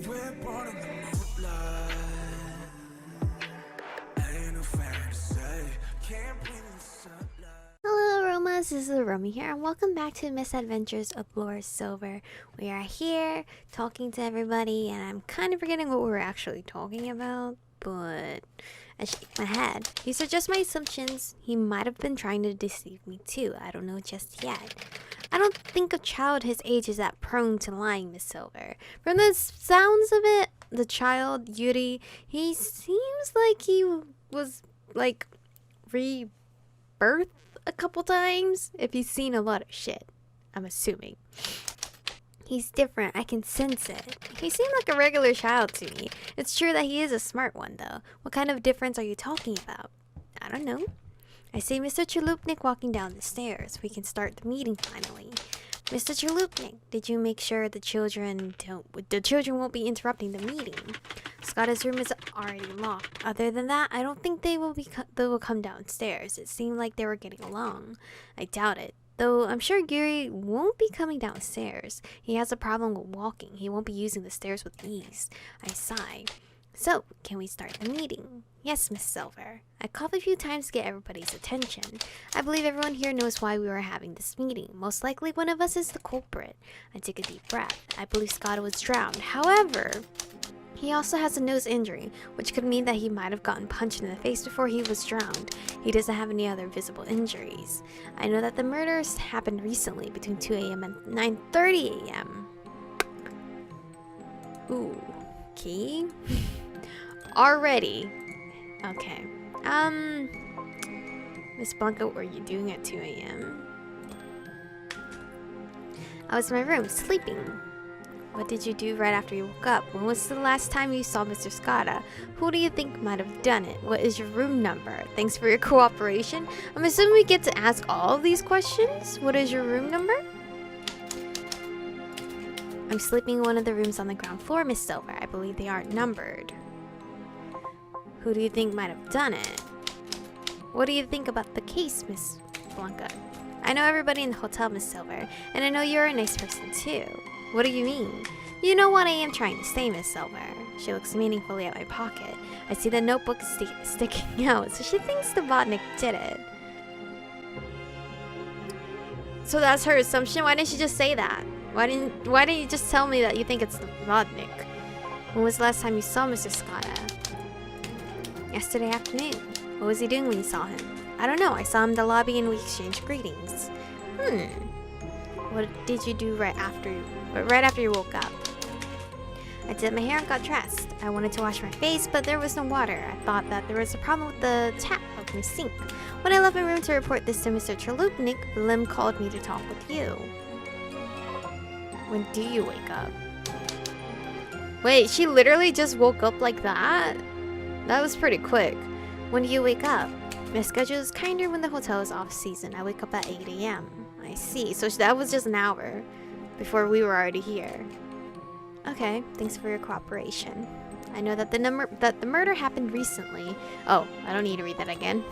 We're born in the moonlight. Ain't no fair to say. Can't breathe in the sunlight. Hello Aromas, this is Aromie here, and welcome back to Misadventures of Lore Silver. We are here talking to everybody, and I'm kind of forgetting what we were actually talking about, but I shake my head. These are just my assumptions. He might have been trying to deceive me too. I don't know just yet. I don't think a child his age is that prone to lying, Miss Silver. From the sounds of it, the child, Yuri, he seems like he was, like, rebirthed a couple times. If he's seen a lot of shit, I'm assuming. He's different. I can sense it. He seemed like a regular child to me. It's true that he is a smart one, though. What kind of difference are you talking about? I don't know. I see Mr. Chalupnik walking down the stairs. We can start the meeting finally. Mr. Chalupnik, did you make sure the children won't be interrupting the meeting? Scotta's room is already locked. Other than that, I don't think they will come downstairs. It seemed like they were getting along. I doubt it. Though I'm sure Yuri won't be coming downstairs. He has a problem with walking. He won't be using the stairs with ease. I sigh. So, can we start the meeting? Yes, Miss Silver. I called a few times to get everybody's attention. I believe everyone here knows why we were having this meeting. Most likely one of us is the culprit. I take a deep breath. I believe Scott was drowned. However, he also has a nose injury, which could mean that he might have gotten punched in the face before he was drowned. He doesn't have any other visible injuries. I know that the murders happened recently between 2 a.m. and 9:30 a.m. Ooh, key? Already. Okay. Miss Blanca, what were you doing at 2 a.m.? I was in my room, sleeping. What did you do right after you woke up? When was the last time you saw Mr. Scotta? Who do you think might have done it? What is your room number? Thanks for your cooperation. I'm assuming we get to ask all of these questions? What is your room number? I'm sleeping in one of the rooms on the ground floor, Miss Silver. I believe they aren't numbered. Who do you think might have done it? What do you think about the case, Miss Blanca? I know everybody in the hotel, Miss Silver, and I know you're a nice person too. What do you mean? You know what I am trying to say, Miss Silver. She looks meaningfully at my pocket. I see the notebook sticking out, so she thinks the Vodnik did it. So that's her assumption? Why didn't she just say that? Why didn't you just tell me that you think it's the Vodnik? When was the last time you saw Mr. Scotta? Yesterday afternoon. What was he doing when you saw him? I don't know. I saw him in the lobby and we exchanged greetings. What did you do right after you woke up? I did my hair and got dressed. I wanted to wash my face, but there was no water. I thought that there was a problem with the tap of my sink. When I left my room to report this to Mr. Chalupnik, Lim called me to talk with you. When do you wake up? Wait, she literally just woke up like that? That was pretty quick. When do you wake up? My schedule is kinder when the hotel is off season. I wake up at 8 a.m. I see. So that was just an hour before we were already here. Okay, thanks for your cooperation. I know that the murder happened recently. Oh, I don't need to read that again.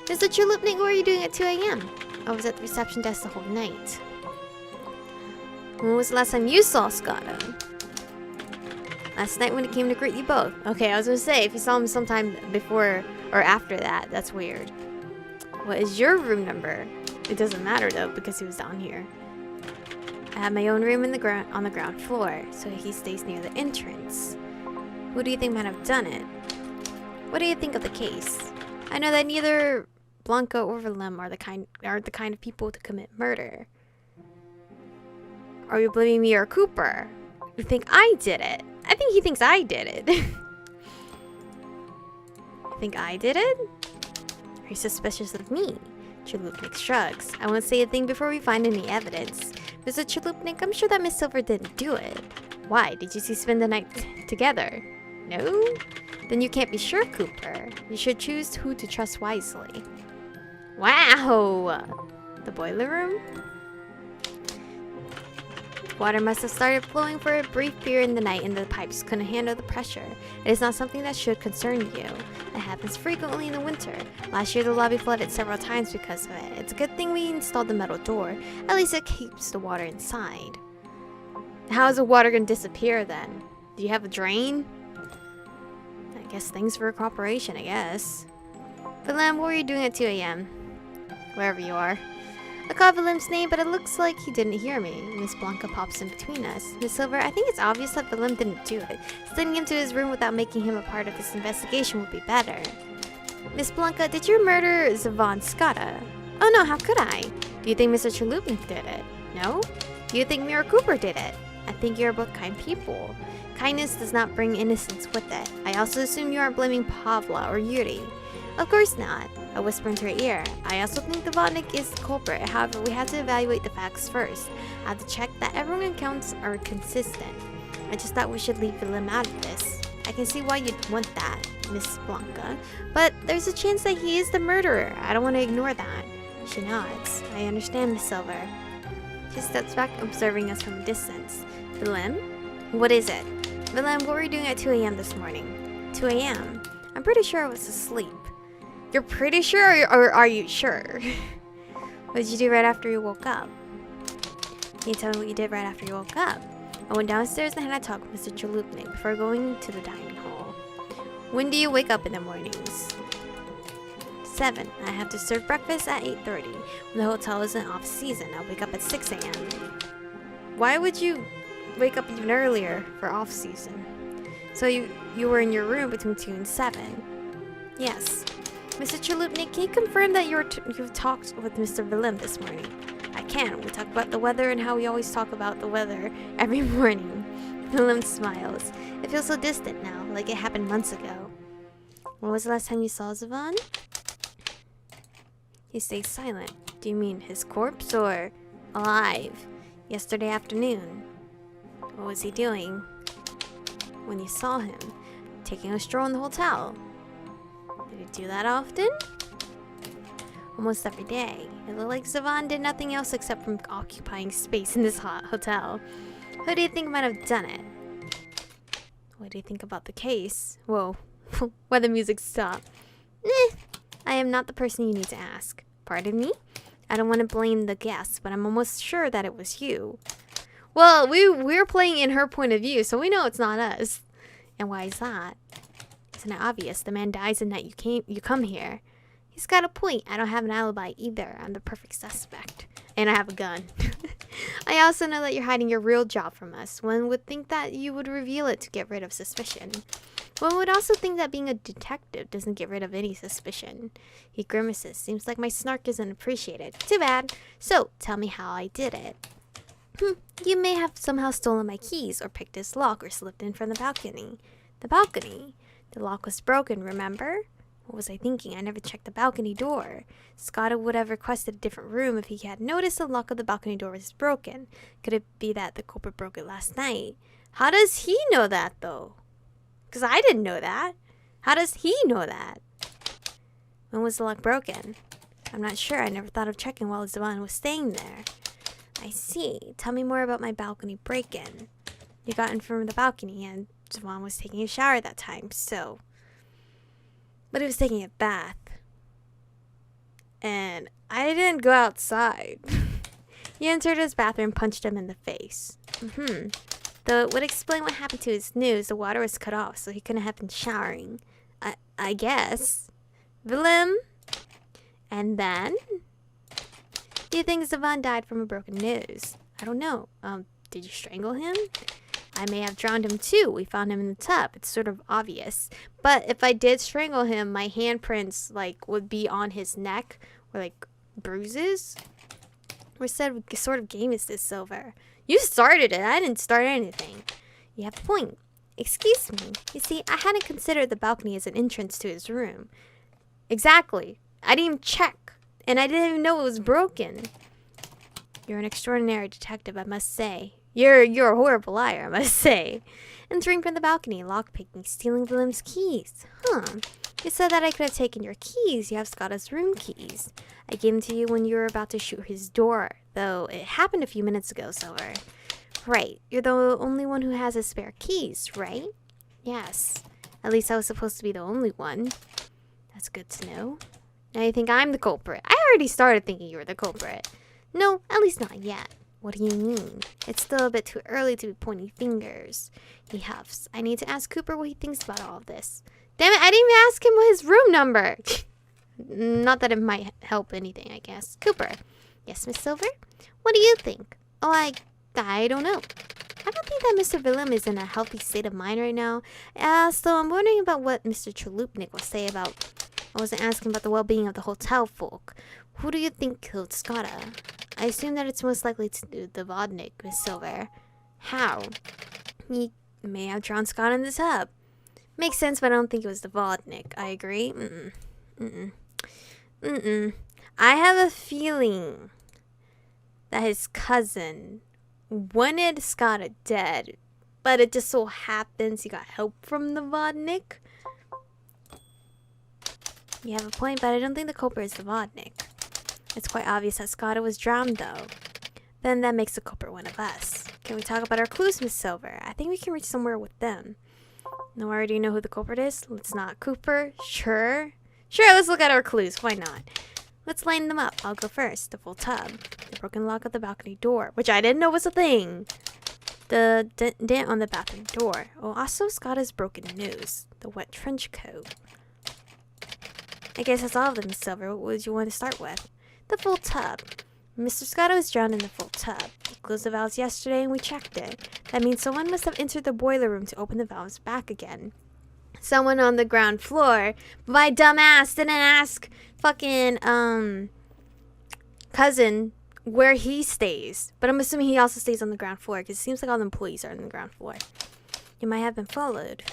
Mr. Chalupnik, what were you doing at 2 a.m.? I was at the reception desk the whole night. When was the last time you saw Scotta? Last night when he came to greet you both. Okay, I was gonna say, if you saw him sometime before or after that, that's weird. What is your room number? It doesn't matter though, because he was down here. I have my own room on the ground floor, so he stays near the entrance. Who do you think might have done it? What do you think of the case? I know that neither Blanca or Lim are the kind of people to commit murder. Are you blaming me or Cooper? You think I did it? I think he thinks I did it. You think I did it? Are you suspicious of me? Chalupnik shrugs. I won't say a thing before we find any evidence. Mr. Chalupnik, I'm sure that Miss Silver didn't do it. Why? Did you two spend the night together? No? Then you can't be sure, Cooper. You should choose who to trust wisely. Wow! The boiler room? Water must have started flowing for a brief period in the night and the pipes couldn't handle the pressure. It is not something that should concern you. It happens frequently in the winter. Last year the lobby flooded several times because of it. It's a good thing we installed the metal door. At least it keeps the water inside. How is the water going to disappear then? Do you have a drain? I guess thanks for your cooperation, I guess. Willem, what were you doing at 2 a.m.? Wherever you are. I called Willem's name, but it looks like he didn't hear me. Miss Blanca pops in between us. Miss Silver, I think it's obvious that Willem didn't do it. Sending him to his room without making him a part of this investigation would be better. Miss Blanca, did you murder Zavon Scotta? Oh no, how could I? Do you think Mr. Chalupnik did it? No? Do you think Mira Cooper did it? I think you're both kind people. Kindness does not bring innocence with it. I also assume you aren't blaming Pavla or Yuri. Of course not. I whisper into her ear. I also think the Vodnik is the culprit. However, we have to evaluate the facts first. I have to check that everyone's accounts are consistent. I just thought we should leave Willem out of this. I can see why you'd want that, Miss Blanca. But there's a chance that he is the murderer. I don't want to ignore that. She nods. I understand, Miss Silver. She steps back, observing us from a distance. Willem? What is it? Willem, what were you doing at 2 a.m. this morning? 2 a.m.? I'm pretty sure I was asleep. You're pretty sure, or are you sure? What did you do right after you woke up? Can you tell me what you did right after you woke up? I went downstairs and had a talk with Mr. Chalupnik before going to the dining hall. When do you wake up in the mornings? 7. I have to serve breakfast at 8:30. When the hotel isn't off season, I wake up at 6 a.m. Why would you wake up even earlier for off season? So you were in your room between 2 and 7? Yes. Mr. Chalupnik, can you confirm that you've talked with Mr. Willem this morning? I can. We talked about the weather and how we always talk about the weather every morning. Willem smiles. It feels so distant now, like it happened months ago. When was the last time you saw Zavon? He stays silent. Do you mean his corpse or alive? Yesterday afternoon. What was he doing when you saw him? Taking a stroll in the hotel. Did he do that often? Almost every day. It looked like Zavon did nothing else except from occupying space in this hotel. Who do you think might have done it? What do you think about the case? Whoa. Why the music stopped? I am not the person you need to ask. Pardon me? I don't want to blame the guests, but I'm almost sure that it was you. Well, we're playing in her point of view, so we know it's not us. And why is that? Isn't it obvious? The man dies the night you come here. He's got a point. I don't have an alibi either. I'm the perfect suspect. And I have a gun. I also know that you're hiding your real job from us. One would think that you would reveal it to get rid of suspicion. One would also think that being a detective doesn't get rid of any suspicion. He grimaces. Seems like my snark isn't appreciated. Too bad. So, tell me how I did it. You may have somehow stolen my keys, or picked his lock, or slipped in from the balcony. The balcony? The lock was broken, remember? What was I thinking? I never checked the balcony door. Scotta would have requested a different room if he had noticed the lock of the balcony door was broken. Could it be that the culprit broke it last night? How does he know that, though? Because I didn't know that. How does he know that? When was the lock broken? I'm not sure. I never thought of checking while Zavon was staying there. I see. Tell me more about my balcony break-in. You got in from the balcony, and Zavon was taking a shower at that time, so... But he was taking a bath. And I didn't go outside. You entered his bathroom and punched him in the face. Though it would explain what happened to his nose. The water was cut off, so he couldn't have been showering. I guess. Willem? And then? Do you think Zavon died from a broken nose? I don't know. Did you strangle him? I may have drowned him too. We found him in the tub. It's sort of obvious. But if I did strangle him, my handprints, would be on his neck. Or, bruises. What sort of game is this, Silver? You started it. I didn't start anything. You have a point. Excuse me. You see, I hadn't considered the balcony as an entrance to his room. Exactly. I didn't even check. And I didn't even know it was broken. You're an extraordinary detective, I must say. You're a horrible liar, I must say. Entering from the balcony, lockpicking, stealing Willem's keys. You said that I could have taken your keys. You have Scotta's room keys. I gave them to you when you were about to shoot his door, though it happened a few minutes ago, Silver. Right. You're the only one who has his spare keys, right? Yes. At least I was supposed to be the only one. That's good to know. Now you think I'm the culprit. I already started thinking you were the culprit. No, at least not yet. What do you mean? It's still a bit too early to be pointing fingers. He huffs. I need to ask Cooper what he thinks about all of this. Damn it, I didn't even ask him what his room number. Not that it might help anything, I guess. Cooper. Yes, Miss Silver? What do you think? Oh, I don't know. I don't think that Mr. Willem is in a healthy state of mind right now. So I'm wondering about what Mr. Chalupnik will say about... I wasn't asking about the well-being of the hotel folk. Who do you think killed Skotta? I assume that it's most likely to do the Vodnik, Miss Silver. How? He may have drowned Skotta in the tub. Makes sense, but I don't think it was the Vodnik. I agree. I have a feeling that his cousin wanted Skotta dead, but it just so happens he got help from the Vodnik. You have a point, but I don't think the culprit is the Vodnik. It's quite obvious that Skotta was drowned, though. Then that makes the culprit one of us. Can we talk about our clues, Miss Silver? I think we can reach somewhere with them. No, I already know who the culprit is. Let's not. Cooper? Sure, let's look at our clues. Why not? Let's line them up. I'll go first. The full tub. The broken lock of the balcony door, which I didn't know was a thing. The dent on the bathroom door. Oh, also Skotta's broken nose. The wet trench coat. I guess that's all of them, Miss Silver. What would you want to start with? The full tub. Mr. Skotta was drowned in the full tub. We closed the valves yesterday and we checked it. That means someone must have entered the boiler room to open the valves back again. Someone on the ground floor. My dumbass didn't ask fucking cousin where he stays. But I'm assuming he also stays on the ground floor because it seems like all the employees are on the ground floor. You might have been followed.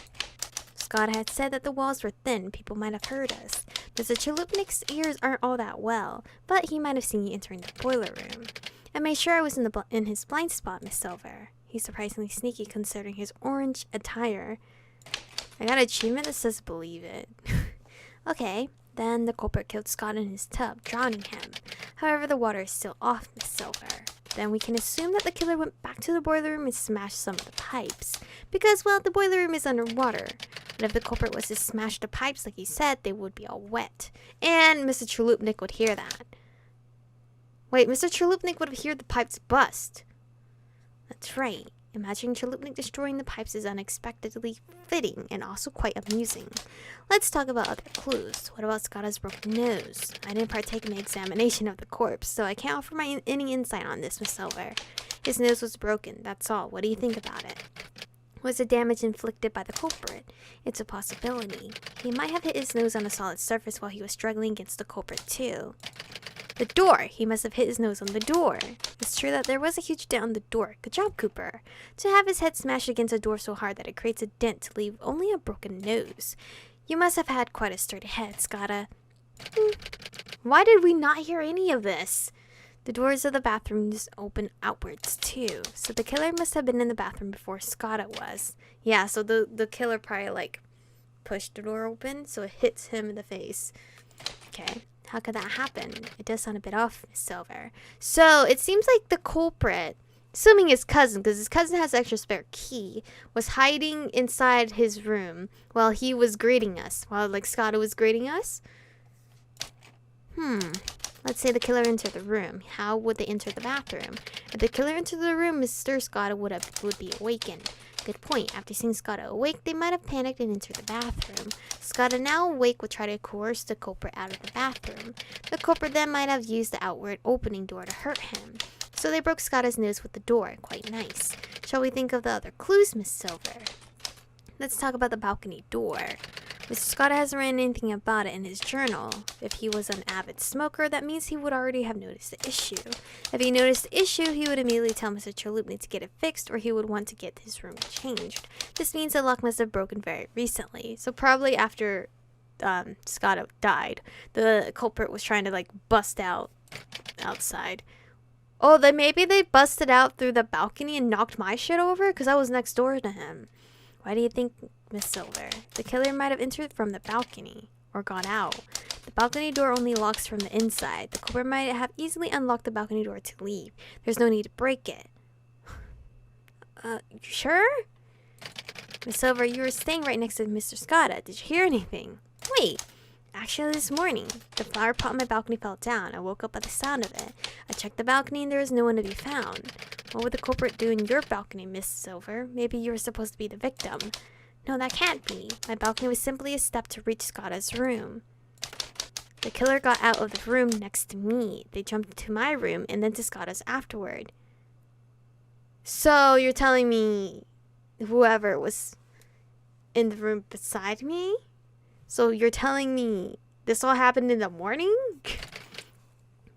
Skotta had said that the walls were thin. People might have heard us. Mr. Chalupnik's ears aren't all that well, but he might have seen you entering the boiler room. I made sure I was in his blind spot, Miss Silver. He's surprisingly sneaky considering his orange attire. I got an achievement that says believe it. Okay, then the culprit killed Scott in his tub, drowning him. However, the water is still off, Miss Silver. Then we can assume that the killer went back to the boiler room and smashed some of the pipes. Because, well, the boiler room is underwater. But if the culprit was to smash the pipes like he said, they would be all wet. And Mr. Chalupnik would hear that. Wait, Mr. Chalupnik would have heard the pipes bust. That's right. Imagining Chalupnik destroying the pipes is unexpectedly fitting and also quite amusing. Let's talk about other clues. What about Skotta's broken nose? I didn't partake in the examination of the corpse, so I can't offer any insight on this, Miss Silver. His nose was broken, that's all. What do you think about it? Was the damage inflicted by the culprit? It's a possibility. He might have hit his nose on a solid surface while he was struggling against the culprit too. The door! He must have hit his nose on the door. It's true that there was a huge dent on the door. Good job, Cooper. To have his head smash against a door so hard that it creates a dent to leave only a broken nose. You must have had quite a sturdy head, Skotta. Why did we not hear any of this? The doors of the bathrooms open outwards, too. So the killer must have been in the bathroom before Skotta was. Yeah, so the killer probably, pushed the door open, so it hits him in the face. Okay. How could that happen? It does sound a bit off, Miss Silver. So, it seems like the culprit, assuming his cousin, because his cousin has an extra spare key, was hiding inside his room while he was greeting us. While, Skotta was greeting us. Let's say the killer entered the room. How would they enter the bathroom? If the killer entered the room, Mr. Skotta would be awakened. Good point. After seeing Skotta awake, they might have panicked and entered the bathroom. Skotta, now awake, would try to coerce the culprit out of the bathroom. The culprit then might have used the outward opening door to hurt him. So they broke Skotta's nose with the door. Quite nice. Shall we think of the other clues, Miss Silver? Let's talk about the balcony door. Mr. Skotta hasn't written anything about it in his journal. If he was an avid smoker, that means he would already have noticed the issue. If he noticed the issue, he would immediately tell Mr. Chalupnik to get it fixed, or he would want to get his room changed. This means the lock must have broken very recently. So probably after Skotta died, the culprit was trying to bust out outside. Oh, then maybe they busted out through the balcony and knocked my shit over? Because I was next door to him. Why do you think, Miss Silver? The killer might have entered from the balcony, or gone out. The balcony door only locks from the inside. The culprit might have easily unlocked the balcony door to leave. There's no need to break it. You sure? Miss Silver, you were staying right next to Mr. Skotta. Did you hear anything? Wait, Actually, this morning, the flower pot on my balcony fell down. I woke up at the sound of it. I checked the balcony and there was no one to be found. What would the culprit do in your balcony, Miss Silver? Maybe you were supposed to be the victim. No, that can't be. My balcony was simply a step to reach Scotta's room. The killer got out of the room next to me. They jumped into my room and then to Scotta's afterward. So you're telling me whoever was in the room beside me? So you're telling me this all happened in the morning?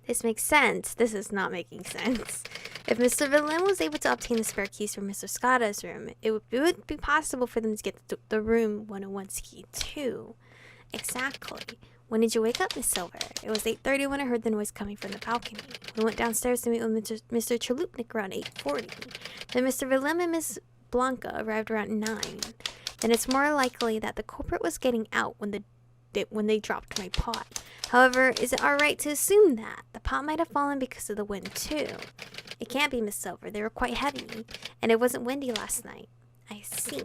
This makes sense. This is not making sense. If Mr. Villain was able to obtain the spare keys from Mr. Scotta's room, it would be possible for them to get the room 101's key too. Exactly. When did you wake up, Miss Silver? It was 8:30 when I heard the noise coming from the balcony. We went downstairs to meet with Mr. Chalupnik around 8:40. Then Mr. Villain and Miss Blanca arrived around 9. Then it's more likely that the culprit was getting out when they dropped my pot. However, is it alright to assume that? The pot might have fallen because of the wind too. It can't be, Miss Silver. They were quite heavy, and it wasn't windy last night. I see.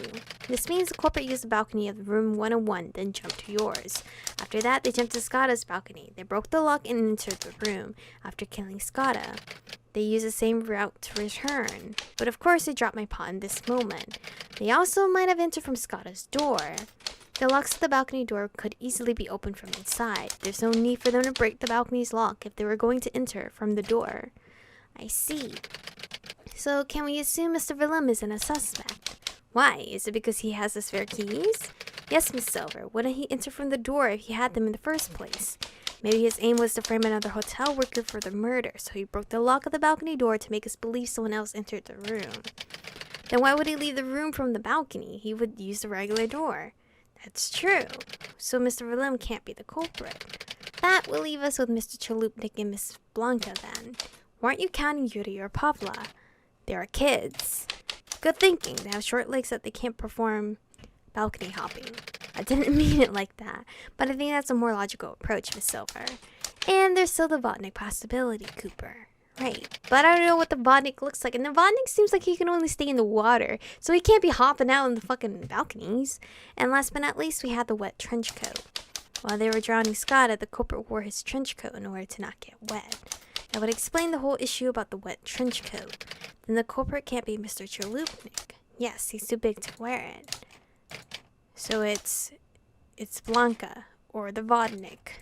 This means the culprit used the balcony of room 101, then jumped to yours. After that, they jumped to Scotta's balcony. They broke the lock and entered the room. After killing Scotta, they used the same route to return. But of course, they dropped my pot in this moment. They also might have entered from Scotta's door. The locks of the balcony door could easily be opened from inside. There's no need for them to break the balcony's lock if they were going to enter from the door. I see. So can we assume Mr. Willem isn't a suspect? Why? Is it because he has the spare keys? Yes, Miss Silver. Wouldn't he enter from the door if he had them in the first place? Maybe his aim was to frame another hotel worker for the murder, so he broke the lock of the balcony door to make us believe someone else entered the room. Then why would he leave the room from the balcony? He would use the regular door. That's true. So Mr. Willem can't be the culprit. That will leave us with Mr. Chalupnik and Miss Blanca then. Weren't you counting Yuri or Pavla? They are kids. Good thinking. They have short legs that they can't perform balcony hopping. I didn't mean it like that, but I think that's a more logical approach, Miss Silver. And there's still the Vodnik possibility, Cooper. Right, but I don't know what the Vodnik looks like, and the Vodnik seems like he can only stay in the water, so he can't be hopping out in the fucking balconies. And last but not least, we had the wet trench coat. While they were drowning Scotta, the culprit wore his trench coat in order to not get wet. That would explain the whole issue about the wet trench coat. Then the culprit can't be Mr. Chalupnik. Yes, he's too big to wear it. So it's Blanca, or the Vodnik.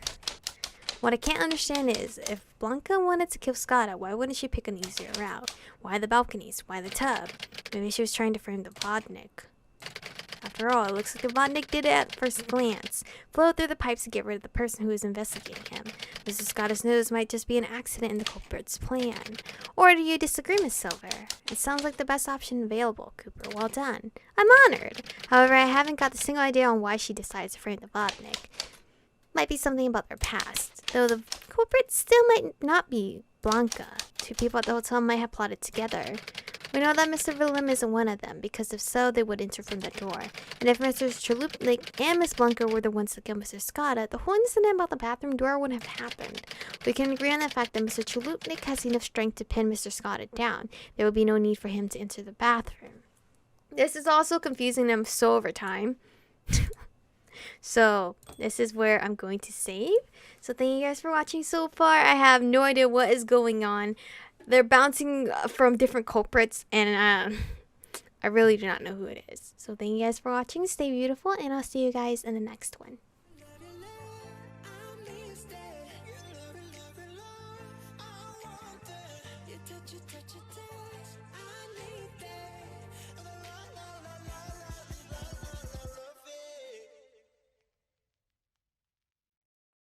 What I can't understand is, if Blanca wanted to kill Scotta, why wouldn't she pick an easier route? Why the balconies? Why the tub? Maybe she was trying to frame the Vodnik. After all, it looks like the Vodnik did it at first glance. Flowed through the pipes to get rid of the person who was investigating him. Mr. Scotta's nose might just be an accident in the culprit's plan. Or do you disagree, Miss Silver? It sounds like the best option available, Cooper. Well done. I'm honored. However, I haven't got a single idea on why she decides to frame the Vodnik. Might be something about their past. Though the culprit still might not be Blanca. Two people at the hotel might have plotted together. We know that Mr. Willem isn't one of them, because if so, they would enter from the door. And if Mr. Chalupnik and Miss Blanca were the ones to kill Mr. Scotta, the whole incident about the bathroom door wouldn't have happened. We can agree on the fact that Mr. Chalupnik has enough strength to pin Mr. Scotta down. There would be no need for him to enter the bathroom. This is also confusing them so over time. So, this is where I'm going to save. So, thank you guys for watching so far. I have no idea what is going on. They're bouncing from different culprits, and I really do not know who it is. So, thank you guys for watching. Stay beautiful, and I'll see you guys in the next one. You touch it,